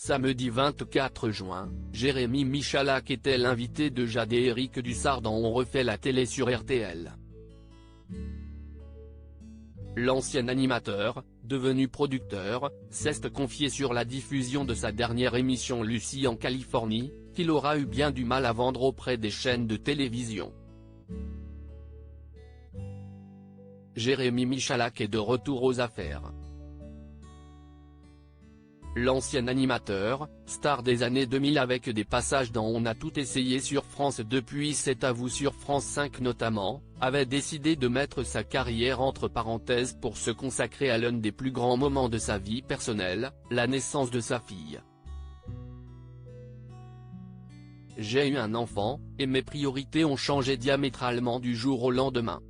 Samedi 24 juin, Jérémy Michalak était l'invité de Jade et Éric Dussart dans On refait la télé sur RTL. L'ancien animateur, devenu producteur, s'est confié sur la diffusion de sa dernière émission Lucie en Californie, qu'il aura eu bien du mal à vendre auprès des chaînes de télévision. Jérémy Michalak est de retour aux affaires. L'ancien animateur, star des années 2000 avec des passages dans On a tout essayé sur France 2 puis C'est à vous sur France 5 notamment, avait décidé de mettre sa carrière entre parenthèses pour se consacrer à l'un des plus grands moments de sa vie personnelle, la naissance de sa fille. J'ai eu un enfant, et mes priorités ont changé diamétralement du jour au lendemain.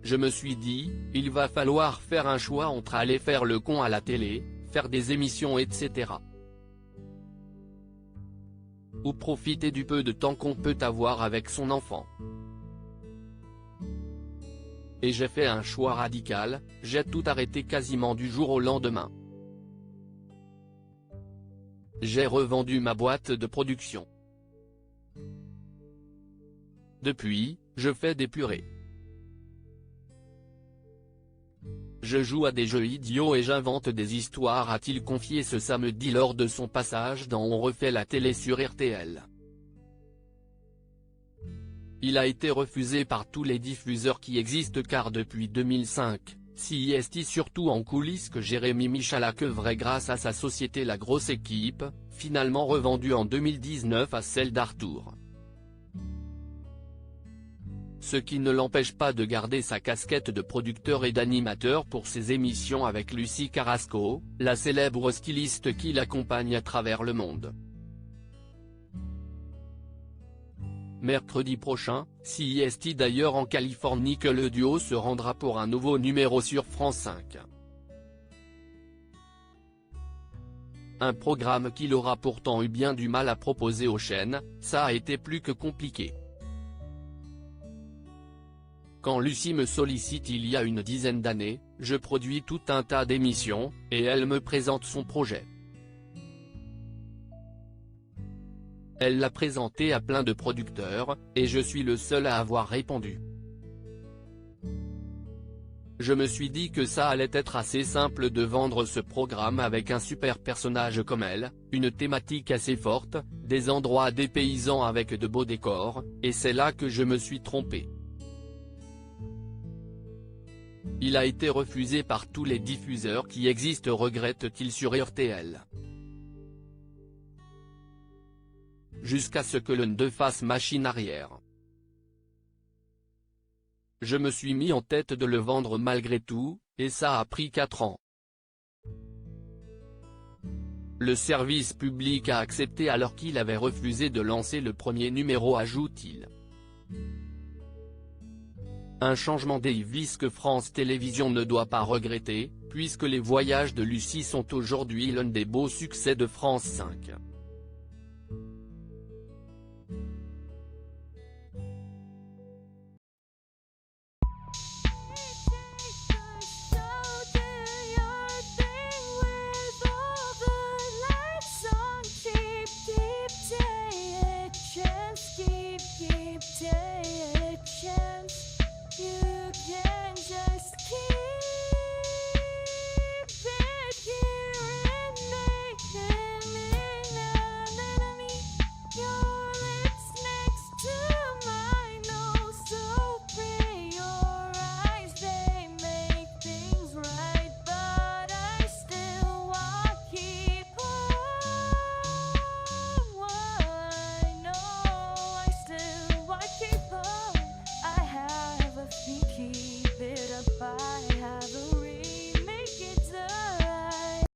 Je me suis dit, il va falloir faire un choix entre aller faire le con à la télé, faire des émissions etc. ou profiter du peu de temps qu'on peut avoir avec son enfant. Et j'ai fait un choix radical, j'ai tout arrêté quasiment du jour au lendemain. J'ai revendu ma boîte de production. Depuis, je fais des purées. Je joue à des jeux idiots et j'invente des histoires, a-t-il confié ce samedi lors de son passage dans On refait la télé sur RTL. Il a été refusé par tous les diffuseurs qui existent car depuis 2005, c'est surtout en coulisses que Jérémy Michalak œuvrait grâce à sa société La Grosse Équipe, finalement revendue en 2019 à celle d'Arthur. Ce qui ne l'empêche pas de garder sa casquette de producteur et d'animateur pour ses émissions avec Lucie Carrasco, la célèbre styliste qui l'accompagne à travers le monde. Mercredi prochain, c'est d'ailleurs en Californie que le duo se rendra pour un nouveau numéro sur France 5. Un programme qu'il aura pourtant eu bien du mal à proposer aux chaînes, ça a été plus que compliqué. Quand Lucie me sollicite il y a une dizaine d'années, je produis tout un tas d'émissions, et elle me présente son projet. Elle l'a présenté à plein de producteurs, et je suis le seul à avoir répondu. Je me suis dit que ça allait être assez simple de vendre ce programme avec un super personnage comme elle, une thématique assez forte, des endroits dépaysants avec de beaux décors, et c'est là que je me suis trompé. Il a été refusé par tous les diffuseurs qui existent, regrette-t-il sur RTL. Jusqu'à ce que l'un d'eux fasse machine arrière. Je me suis mis en tête de le vendre malgré tout, et ça a pris 4 ans. Le service public a accepté alors qu'il avait refusé de lancer le premier numéro, ajoute-t-il. Un changement d'Elvis que France Télévisions ne doit pas regretter, puisque les voyages de Lucie sont aujourd'hui l'un des beaux succès de France 5.